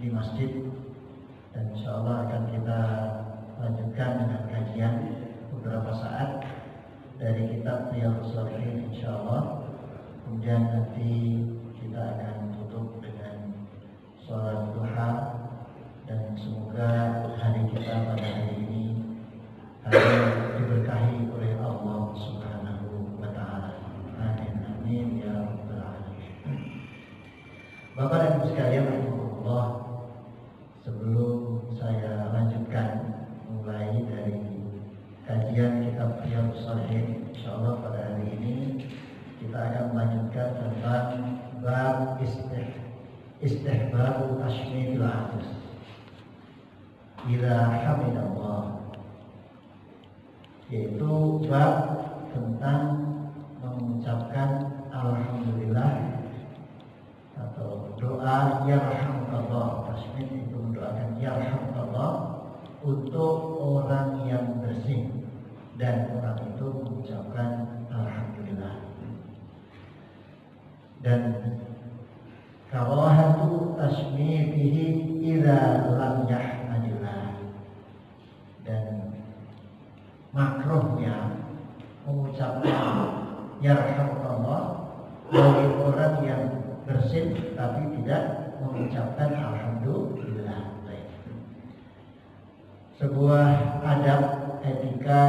di masjid, dan insya Allah akan kita lanjutkan dengan kajian beberapa saat dari kitab Riyadhus Shalihin insya Allah. Kemudian nanti kita akan tutup dengan sholat duha, dan semoga hari kita pada hari ini hari diberkahi oleh Allah Subhanahu wa Ta'ala. Amin amin ya rabbal alamin. Bapak dan Ibu sekalian, rahimahullah, sebelum saya lanjutkan mulai dari kajian kitab Riyadhus Shalihin, insyaallah pada hari ini kita akan melanjutkan tentang bab istihbabu tashmidil atis ila hamidallah, yaitu bab tentang mengucapkan alhamdulillah atau doa yarhamukallah. Tashmid itu mendoakan yarhamukallah untuk orang yang bersih, dan orang itu mengucapkan alhamdulillah. Dan karahatu tashmidihi idza lam yahmadillah, dan makruhnya mengucapkan yarhamukallah bagi orang yang bersih tapi tidak mengucapkan alhamdulillah. Sebuah adab etika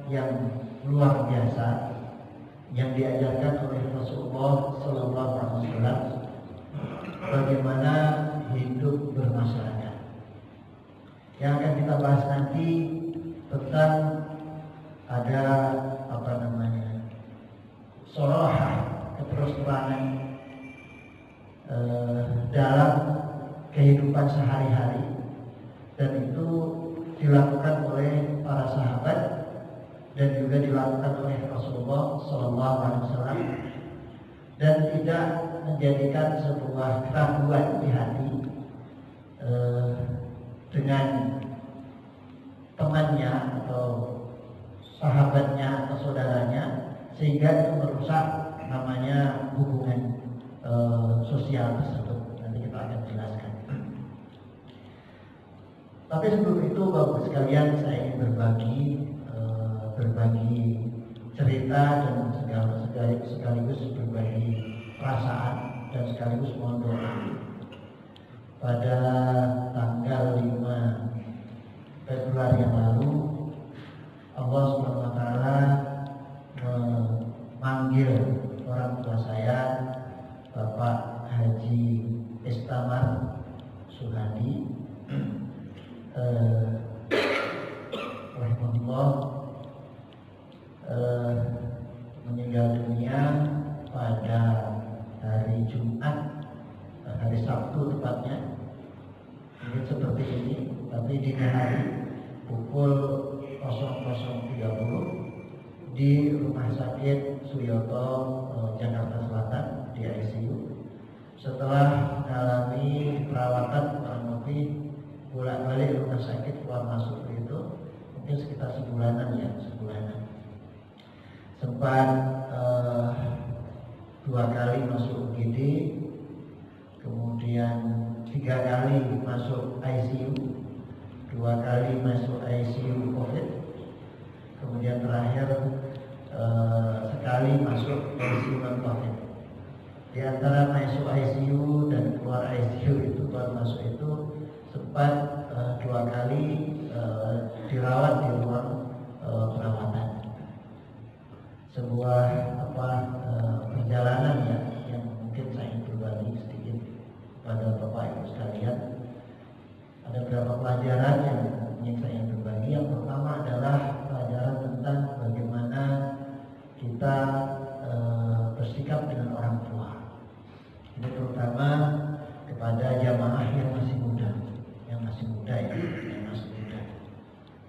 yang luar biasa yang diajarkan oleh Rasulullah Sallallahu Alaihi Wasallam bagaimana hidup bermasyarakat. Yang akan kita bahas nanti tentang ada sorohah, keterus terangan dalam kehidupan sehari-hari, dan itu dilakukan oleh para sahabat dan juga dilakukan oleh Rasulullah Sallallahu Alaihi Wasallam, dan tidak menjadikan sebuah keraguan di hati dengan temannya atau sahabatnya atau saudaranya, sehingga itu merusak namanya hubungan sosial tersebut. Nanti kita akan jelaskan. Tapi sebelum itu, Bapak sekalian, saya ingin berbagi cerita dan sekaligus berbagi perasaan dan sekaligus mohon doa. Pada tanggal 5 Februari yang lalu, Allah Subhanahu wa Ta'ala memanggil orang tua saya, Bapak Haji Istamar Suhadi rahimahullah, meninggal dunia pada hari Jumat, hari Sabtu tepatnya, mungkin seperti ini, tapi dini hari pukul 00.30 di Rumah Sakit Suyoto, Jakarta Selatan, di ICU. Setelah mengalami perawatan kurang lebih bolak-balik rumah sakit keluar masuk itu mungkin sekitar sebulanan. Sempat 2 kali masuk UGD, kemudian 3 kali masuk ICU, 2 kali masuk ICU COVID, kemudian terakhir sekali masuk ICU non-COVID. Di antara masuk ICU dan keluar ICU itu, baru masuk itu sempat 2 kali dirawat di ruang perawatan. Sebuah perjalanan yang mungkin saya berbagi sedikit pada Bapak Ibu sekalian. Ada beberapa pelajaran yang ingin saya berbagi. Yang pertama adalah pelajaran tentang bagaimana kita bersikap dengan orang tua. Ini terutama kepada jamaah yang masih muda,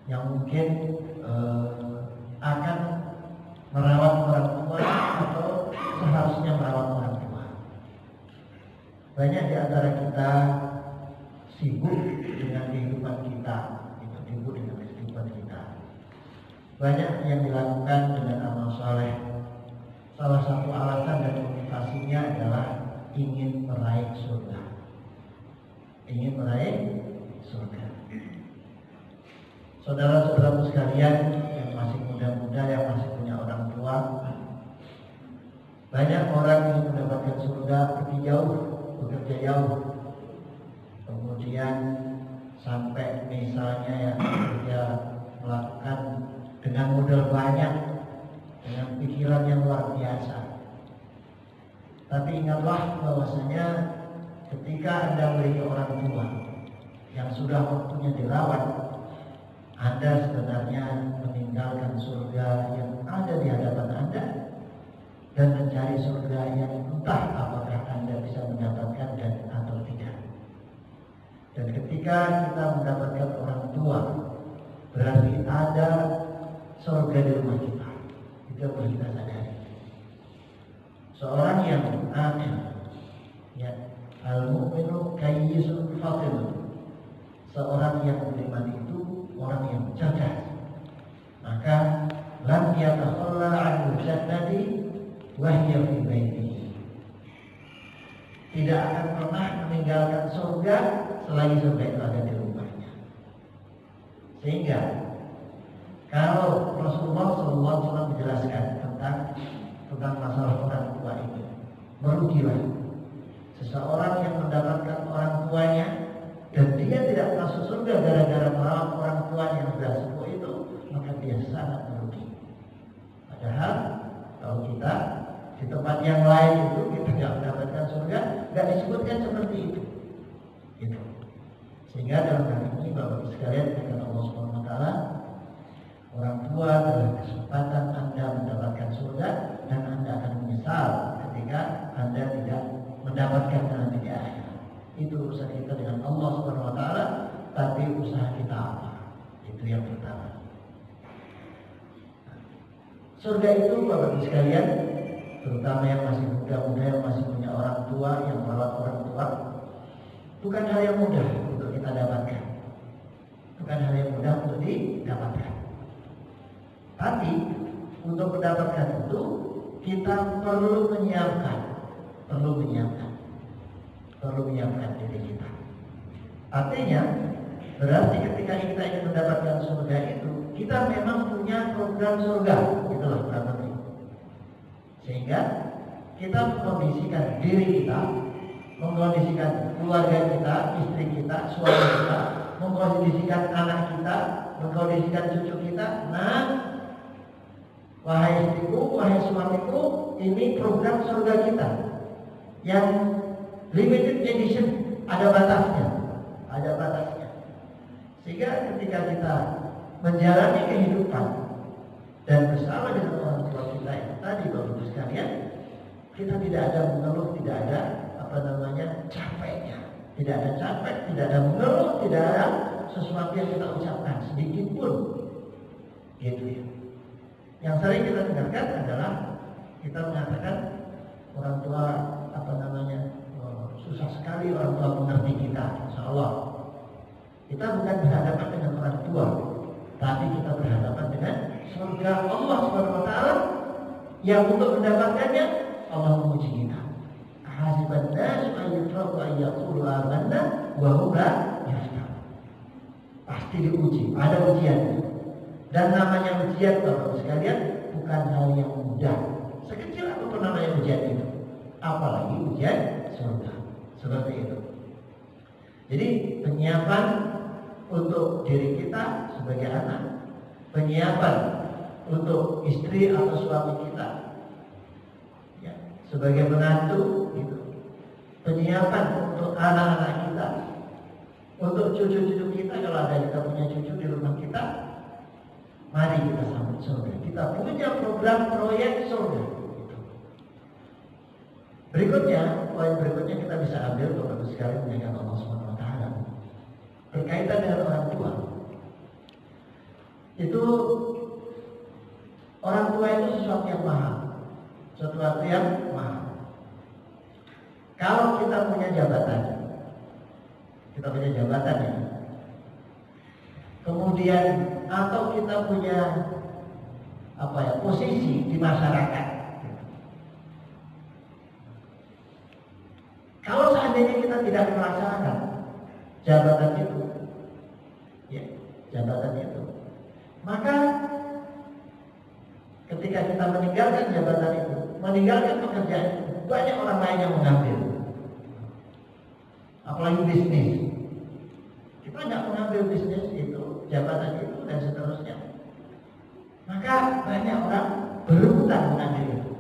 yang mungkin akan merawat orang tua atau seharusnya merawat orang tua. Banyak di antara kita sibuk dengan kehidupan kita, Banyak yang dilakukan dengan amal saleh. Salah satu alasan dan motivasinya adalah ingin meraih surga. ingin meraih surga. Saudara-saudaraku sekalian yang masih muda-muda, yang masih punya orang tua, banyak orang yang mendapatkan surga pergi jauh, bekerja jauh, kemudian sampai misalnya ya dia melakukan dengan modal banyak, dengan pikiran yang luar biasa. Tapi ingatlah bahwasanya ketika Anda memiliki orang tua yang sudah waktunya dirawat, Anda sebenarnya meninggalkan surga yang ada di hadapan Anda dan mencari surga yang entah apakah Anda bisa mendapatkan dan atau tidak. Dan ketika kita mendapatkan orang tua, berarti ada surga di rumah kita. Itu perlu kita sadari. Seorang yang amin, ya, al-mu'minu kayyisun fatil. Seorang yang beriman itu orang yang cerdas. Maka lam yatakhalla 'anil jannati wa hiya fi baitihi. Tidak akan pernah meninggalkan surga selagi surga itu ada di rumahnya. Sehingga kalau Rasulullah SAW menjelaskan tentang masalah orang tua ini, merugilah seseorang yang mendapatkan orang tuanya dan dia tidak masuk surga gara-gara merawat orang tua yang sudah sepuh itu, maka dia sangat merugi. Padahal kalau kita di tempat yang lain itu kita tidak mendapatkan surga, tidak disebutkan seperti itu. Gitu. Sehingga dalam hal ini Bapak sekalian dengan Allah Subhanahu Wa Taala, orang tua adalah kesempatan Anda mendapatkan surga dan Anda akan menyesal ketika Anda tidak mendapatkan nanti di akhir. Itu urusan kita dengan Allah Subhanahu Wa Taala, tapi usaha kita apa? Itu yang pertama. Surga itu Bapak sekalian, terutama yang masih muda-muda, yang masih punya orang tua, yang merawat orang tua, bukan hal yang mudah untuk kita dapatkan. Bukan hal yang mudah untuk didapatkan. Tapi untuk mendapatkan itu kita perlu menyiapkan diri kita. Artinya berarti ketika kita ingin mendapatkan surga itu, kita memang punya program surga, itulah berarti. Sehingga kita mengkondisikan diri kita, mengkondisikan keluarga kita, istri kita, suami kita, mengkondisikan anak kita, mengkondisikan cucu kita. Nah, wahai istriku, wahai suamiku, ini program surga kita yang limited edition, ada batasnya. Sehingga ketika kita menjalani kehidupan dan bersama dengan orang tua kita itu tadi Bapak Ibu sekalian, kita tidak ada mengeluh, tidak ada capeknya, tidak ada capek, tidak ada mengeluh, tidak ada sesuatu yang kita ucapkan sedikit pun, gitu ya. Yang sering kita dengarkan adalah kita mengatakan orang tua susah sekali orang tua mengerti kita. Insya Allah kita bukan berhadapan dengan orang tua, tapi kita berhadapan dengan surga Allah Subhanahu Wa Taala yang untuk mendapatkannya Allah menguji kita. Hasiban nas ayyutraku ayyaqulu amanna wa hum la yaftanun. Pasti diuji, ada ujian. Dan namanya ujian Bapak sekalian bukan hal yang mudah. Sekecil apapun namanya ujian itu, apalagi ujian surga. Seperti itu. Jadi penyiapan untuk diri kita sebagai anak, penyiapan untuk istri atau suami kita, ya, sebagai menantu, gitu. Penyiapan untuk anak-anak kita, untuk cucu-cucu kita kalau ada kita punya cucu di rumah kita, mari kita sambut surga. Kita punya program proyek surga. Berikutnya, poin berikutnya kita bisa ambil Bapak Ibu sekalian menjaga Allah Subhanahu Wa Taala berkaitan dengan orang tua. Itu orang tua itu sesuatu yang mahal, Kalau kita punya jabatan ya, kemudian atau kita punya posisi di masyarakat. Kalau seandainya kita tidak melaksanakan jabatan itu, ya, jabatan itu, maka ketika kita meninggalkan jabatan itu, meninggalkan pekerjaan itu, banyak orang lain yang mengambil. Apalagi bisnis, kita nggak mengambil bisnis itu, jabatan itu, dan seterusnya. Maka banyak orang berebutan mengambil itu.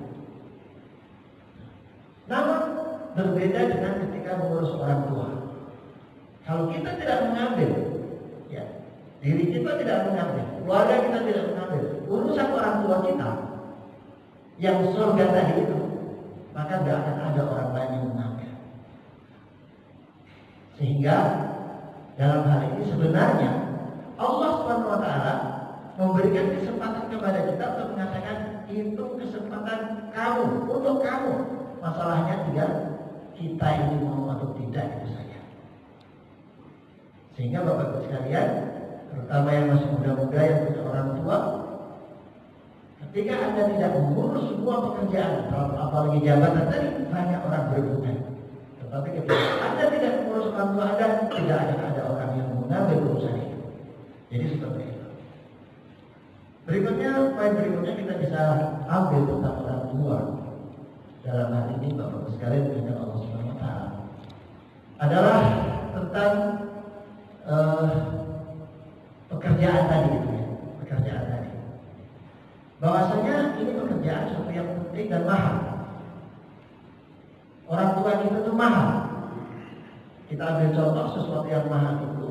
Namun berbeda dengan ketika mengurus orang tua. Kalau kita tidak mengambil, ya, diri kita tidak mengambil, keluarga kita tidak mengambil, urusan orang tua kita yang surga tadi itu, maka tidak akan ada orang lain yang mengambil. Sehingga dalam hal ini sebenarnya Allah SWT memberikan kesempatan kepada kita untuk mengatakan itu kesempatan kamu, untuk kamu. Masalahnya tinggal kita ini mau atau tidak, itu saja. Sehingga Bapak-Ibu sekalian, terutama yang masih muda-muda yang punya orang tua, ketika Anda tidak mengurus semua pekerjaan, apalagi jabatan tadi, banyak orang berebutan. Tetapi ketika Anda tidak mengurus orang tua Anda, tidak akan ada orang yang mengambil urusan itu. Jadi seperti itu. Berikutnya, poin berikutnya kita bisa ambil tentang orang tua. Dalam hal ini Bapak-Ibu sekalian dengan Allah Subhanahu wa taala adalah tentang pekerjaan tadi itu, ya. Pekerjaan tadi. Bahwasanya ini pekerjaan sesuatu yang penting dan mahal. Orang tua kita itu mahal. Kita ambil contoh sesuatu yang mahal itu,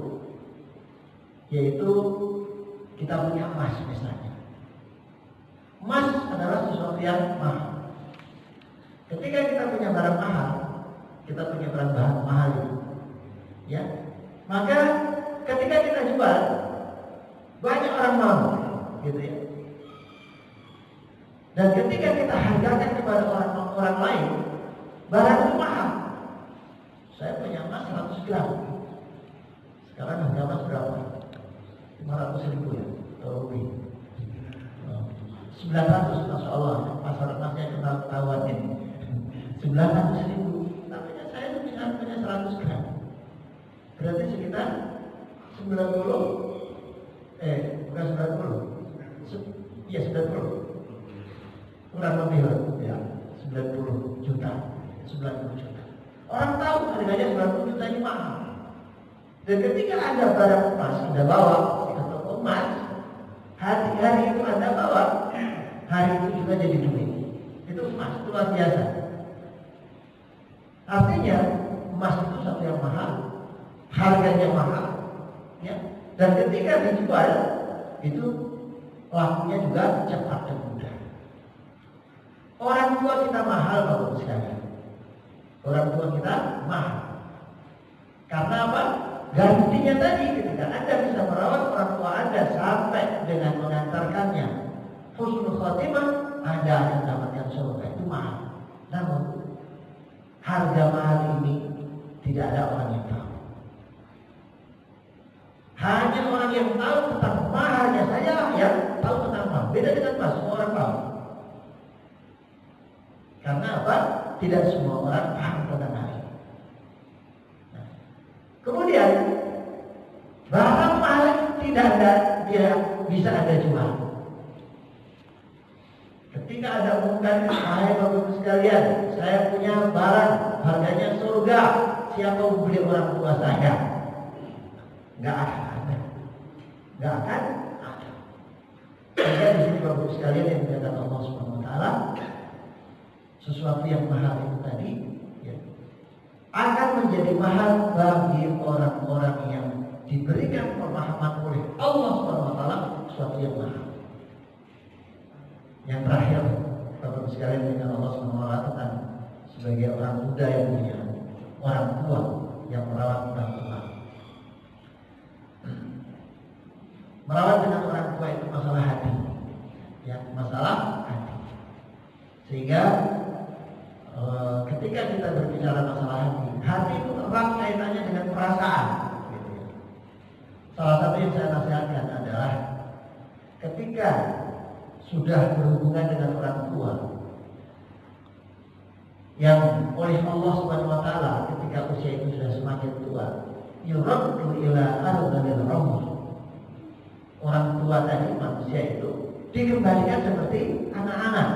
yaitu kita punya emas misalnya. Emas adalah sesuatu yang mahal. Ketika kita punya barang mahal, kita punya barang mahal itu, ya, maka ketika kita jual, banyak orang mau, gitu ya. Dan ketika kita hargakan kepada orang lain, barang itu mahal. Saya punya emas 100 gram. Sekarang harga emas berapa? 500.000 ya, atau lebih. 900, Masya Allah, pasar emasnya ketahuan ini. 900.000. Tapi saya itu punya 100 gram. Berarti sekitar 90, bukan 90. Iya 90. Kurang lebih lah, ya, 90 juta. 90 juta. Orang tahu harganya 90 juta ini mahal. Dan ketika Anda barang emas, Anda bawa ke toko emas, hari itu Anda bawa, hari itu juga jadi duit. Itu emas, itu luar biasa. Artinya emas itu satu yang mahal, harganya mahal, ya. Dan ketika dijual, itu lakunya juga cepat dan mudah. Orang tua kita mahal, Bapak sekalian. Orang tua kita mahal. Karena apa? Gantinya tadi ketika Anda bisa merawat orang tua Anda sampai dengan mengantarkannya husnul khotimah, Anda akan dapatkan surga. Itu mahal. Namun harga mahal ini tidak ada orang yang tahu. Hanya orang yang tahu tentang mahalnya saya yang tahu tentang mahal. Beda dengan emas, semua orang tahu. Karena apa? Tidak semua orang paham tentang hal ini. Nah, kemudian barang mahal tidak bisa Anda jual. Ketika ada umumkan, hai Bapak sekalian, saya punya barang harganya surga, siapa mau beli orang tua saya? Nggak akan ada. Nggak akan ada. Sehingga di sini Bapak sekalian yang dikatakan Allah Subhanahu wa taala, sesuatu yang mahal itu tadi, ya, akan menjadi mahal bagi orang-orang yang diberikan pemahaman oleh Allah Subhanahu wa taala sesuatu yang mahal. Yang terakhir, Bapak sekalian dengan Allah Subhanahu wa taala tentang sebagai orang muda yang punya orang tua yang merawat orang tua. Merawat dengan orang tua itu masalah hati, ya, masalah hati. Sehingga ketika kita berbicara masalah hati itu erat kaitannya dengan perasaan. Gitu ya. Salah satu yang saya nasihatkan adalah ketika sudah berhubungan dengan orang tua yang oleh Allah Subhanahu wa taala ketika usia itu sudah semakin tua yuraddu ila ardhil umr. Orang tua tadi, manusia itu dikembalikan seperti anak-anak,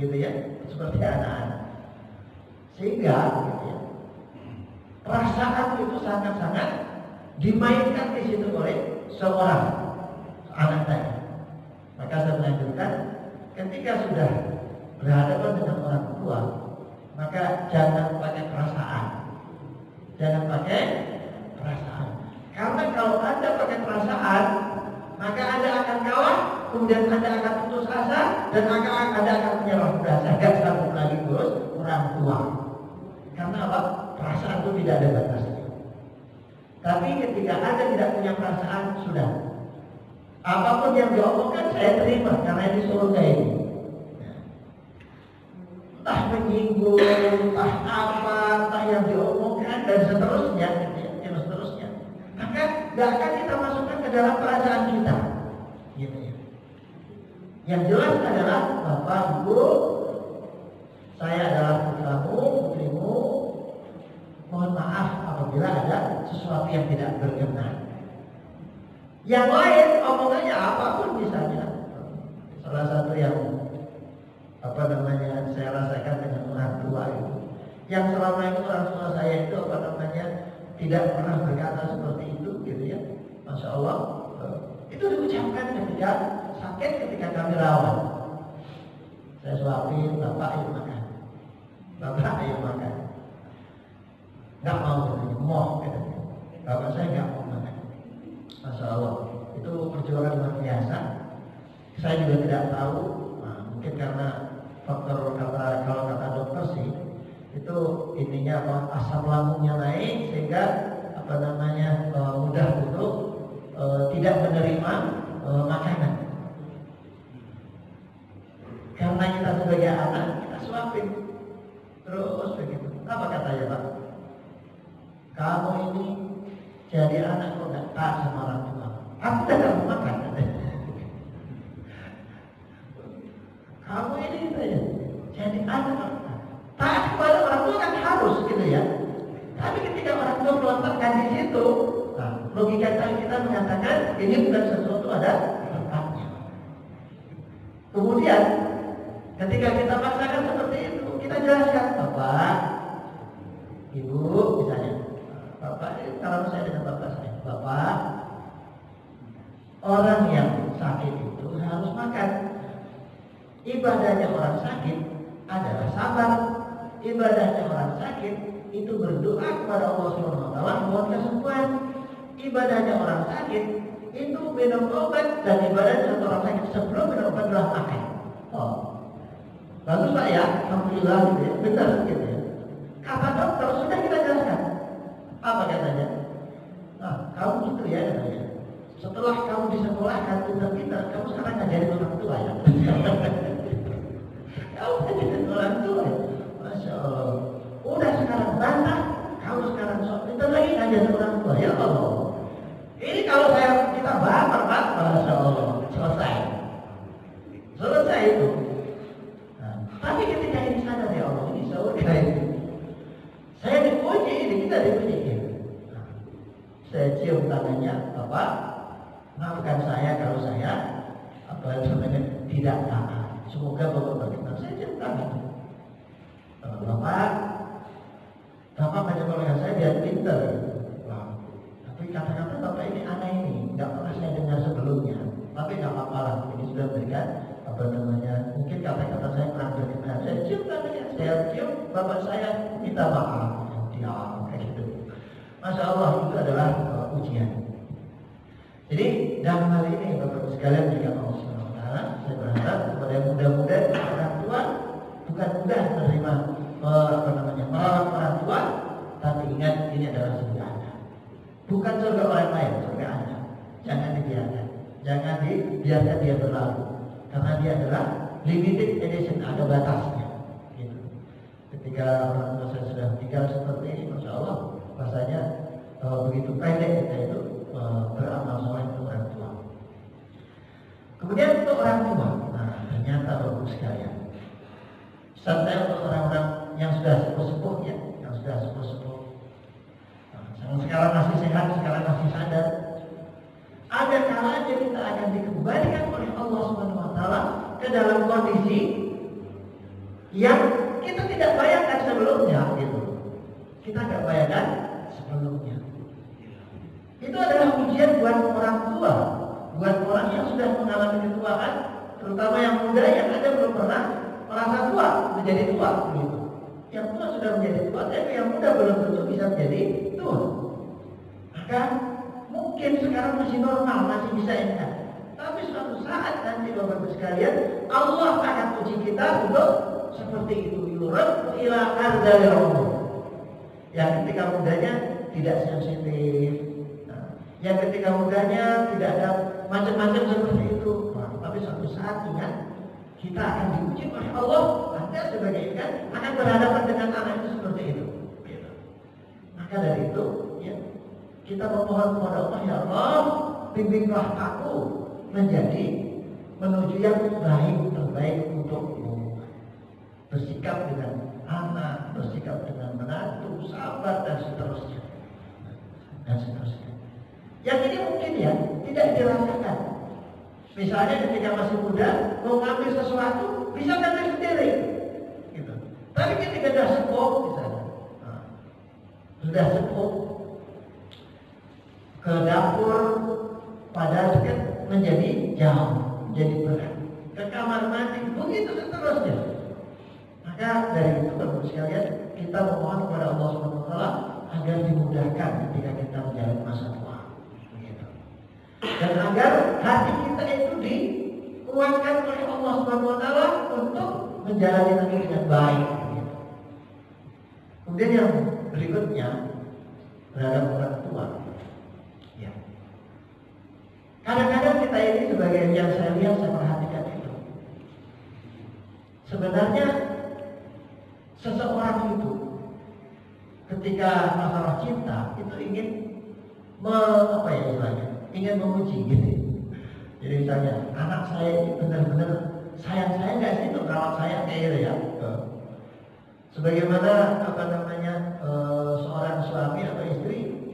gitu ya, seperti anak-anak. Sehingga gitu ya, perasaan itu sangat-sangat dimainkan di situ oleh seorang anak tadi. Maka saya menganjurkan ketika sudah berhadapan dengan orang tua, maka jangan pakai perasaan. Jangan pakai perasaan. Karena kalau Anda pakai perasaan, maka Anda akan kalah, kemudian Anda akan putus asa, dan Anda akan menyerah. Saya nggak sanggup lagi terus orang tua. Karena apa? Perasaan itu tidak ada batasnya. Tapi ketika Anda tidak punya perasaan, sudah. Apapun yang diomongkan saya terima, karena ini surga ini. Entah menyinggung, entah apa, entah yang diomongkan, dan seterusnya, dan seterusnya. Maka nggak akan kita masukkan ke dalam perasaan kita. Gitu ya. Yang jelas adalah Bapak, Ibu, saya adalah putramu, putrimu. Mohon maaf apabila ada sesuatu yang tidak berkenan. Yang lain omongannya apapun misalnya. Salah satu yang saya rasakan dengan orang tua itu, yang selama ini orang tua saya itu tidak pernah berkata seperti itu, gitu ya. Masya Allah, itu diucapkan ketika sakit, ketika kami rawat. Saya suapin, Bapak ayo makan, Bapak ayo makan. Nggak mau, mau katanya. Bapak saya nggak mau makan. Masya Allah, itu perjuangan luar biasa. Saya juga tidak tahu, mungkin karena faktor kalau kata dokter sih, itu intinya asam lambungnya naik sehingga mudah untuk tidak menerima makanan. Karena kita sebagai anak, kita suapin terus begitu. Apa katanya Pak? Kamu ini jadi anak kok nggak taat sama orang tua. Aku tidak mau makan. Kamu ini saya jadi anak taat kepada orang tua kan harus gitu ya. Tapi ketika orang tua melontarkan di situ, logika kita mengatakan ini bukan sesuatu ada tempatnya. Kemudian ketika kita paksakan seperti itu, kita jelaskan, Bapak, Ibu, misalnya, Bapak, kalau saya dengan Bapak saya, Bapak, orang yang sakit itu harus makan. Ibadahnya orang sakit adalah sabar. Ibadahnya orang sakit itu berdoa kepada Allah Subhanahu wa taala mohon kesembuhan. Ibadahnya orang sakit itu minum obat, dan ibadahnya orang sakit sebelum minum obat adalah makan. Oh, bagus Pak ya, alhamdulillah gitu ya, benar gitu ya. Kata dokter sudah kita jelaskan. Apa katanya? Kamu gitu ya katanya. Setelah kamu disekolahkan pintar-pintar, kamu sekarang ngajarin orang tua ya. Kamu ngajarin orang tua ya. Masya Allah. Udah sekarang bantah, kamu sekarang sok pintar lagi ngajarin orang tua. Ya Allah. Ini kalau kita baper Pak, Masya Allah, selesai itu. Tapi ketika ini sadar, ya Allah, ini surga ini. Saya dipuji, ini kita dipuji. Saya cium tangannya, Bapak, maafkan saya kalau saya tidak taat. Semoga Bapak berkenan. Saya cium tangan. Bapak menyekolahkan saya biar pintar. Tapi kata-kata Bapak ini aneh ini, nggak pernah saya dengar sebelumnya. Tapi nggak apa-apa lah, ini sudah berikan mungkin kata-kata saya kurang berkenan. Saya cium tangannya, saya cium Bapak saya, minta maaf. Diam kayak gitu. Masya Allah, itu adalah ujian. Jadi dalam hal ini Bapak sekalian jika Allah Subhanahu wa taala, saya berharap kepada yang muda-muda, orang tua bukan mudah menerima merawat orang tua, tapi ingat ini adalah surga Anda. Bukan surga orang lain, surga Anda. Jangan dibiarkan. Jangan dibiarkan dia berlalu. Karena dia adalah limited edition, ada batasnya. Gitu. Ketika orang tua saya sudah tinggal seperti ini, Masya Allah, rasanya begitu pendek kita itu beramal soleh untuk orang tua. Kemudian untuk orang tua, ternyata bagus sekalian. Saya untuk orang-orang yang sudah sepuh-sepuh ya, yang sudah sepuh-sepuh. Yang sekarang masih sehat, sekarang masih sadar. Ada kalanya kita akan dikembalikan oleh Allah Subhanahu wa taala ke dalam kondisi yang kita tidak bayangkan sebelumnya gitu. Kita tidak bayangkan sebelumnya. Itu adalah ujian buat orang tua, buat orang yang sudah mengalami ketuaan, terutama yang muda yang ada belum pernah merasa tua, menjadi tua gitu. Yang tua sudah menjadi tua, tapi yang muda belum tentu bisa menjadi tua. Maka mungkin sekarang masih normal, masih bisa enak. Tapi suatu saat nanti Bapak Ibu sekalian, Allah akan uji kita untuk seperti itu. Yurad ila ardhil umur. Yang ketika mudanya tidak sensitif, yang ketika mudanya tidak ada macam-macam seperti itu. Tapi suatu saat ingat, kita akan diuji oleh Allah. Anda sebagai ikan akan berhadapan dengan anak itu seperti itu. Maka dari itu, ya, kita memohon kepada Allah, ya Allah, bimbinglah aku menjadi menuju yang baik terbaik untukmu. Bersikap dengan anak, bersikap dengan menantu, sahabat dan seterusnya. Dan seterusnya. Yang ini mungkin ya tidak dirasakan. Misalnya ketika masih muda mau ngambil sesuatu bisa ngambil sendiri, gitu. Tapi ketika sudah sepuh, misalnya, sudah sepuh ke dapur padahal kan menjadi jauh, menjadi berat. Ke kamar mandi begitu seterusnya. Maka dari itu Bapak sekalian kita memohon kepada Allah SWT agar dimudahkan ketika kita menjalani masa tua. Dan agar hati kita itu dikuatkan oleh Allah SWT untuk menjalani nanti dengan baik. Kemudian yang berikutnya terhadap orang tua. Ya. Kadang-kadang kita ini sebagai yang saya lihat, saya perhatikan itu. Sebenarnya seseorang itu ketika masalah cinta itu ingin ingin memuji gitu. Jadi misalnya anak saya ini benar-benar sayang saya nggak sih untuk rawat saya kayak ya. Sebagaimana seorang suami atau istri,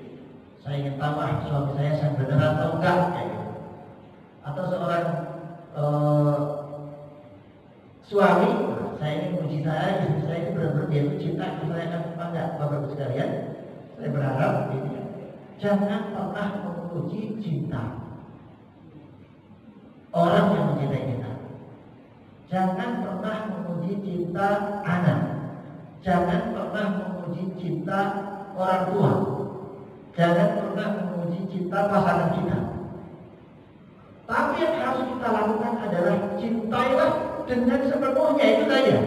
saya ingin tahu suami saya benar atau enggak kayak gitu. Atau seorang suami, saya ingin memuji saya, istri saya itu benar-benar dia itu cinta kepada saya apa enggak, Bapak Ibu sekalian. Saya berharap ini jangan pernah memuji cinta orang yang mencintai kita. Jangan pernah memuji cinta anak. Jangan pernah memuji cinta orang tua. Jangan pernah memuji cinta pasangan kita. Tapi yang harus kita lakukan adalah cintailah dengan sepenuhnya, itu saja.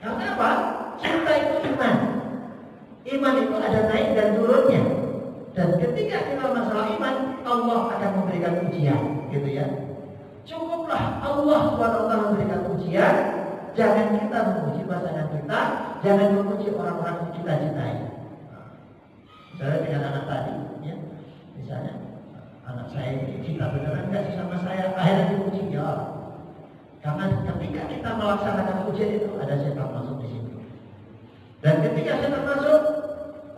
Karena apa? Cinta itu iman. Iman itu ada naik dan turunnya. Dan ketika kita masalah iman, Allah akan memberikan ujian, gitu ya. Cukuplah Allah SWT memberikan ujian. Jangan kita memuji pasangan kita, jangan memuji orang-orang yang kita cintai. Misalnya dengan anak tadi, ya, misalnya anak saya ini cinta beneran nggak sih sama saya? Akhirnya dipuji, ya. Karena ketika kita melaksanakan ujian itu ada setan masuk di situ. Dan ketika setan masuk,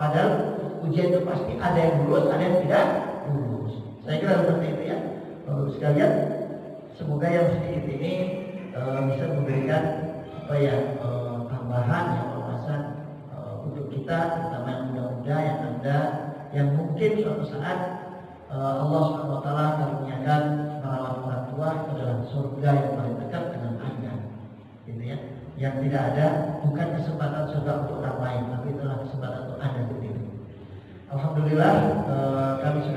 padahal ujian itu pasti ada yang lulus, ada yang tidak lulus. Saya kira seperti itu ya. Bapak sekalian, semoga yang sedikit ini bisa memberikan tambahan yang wawasan untuk kita, terutama yang muda-muda yang Anda yang mungkin suatu saat Allah SWT karuniakan merawat orang tua itu adalah surga yang paling dekat dengan Anda, gitu ya. Yang tidak ada bukan kesempatan surga untuk orang lain, tapi itulah kesempatan untuk Anda sendiri. Alhamdulillah kami sudah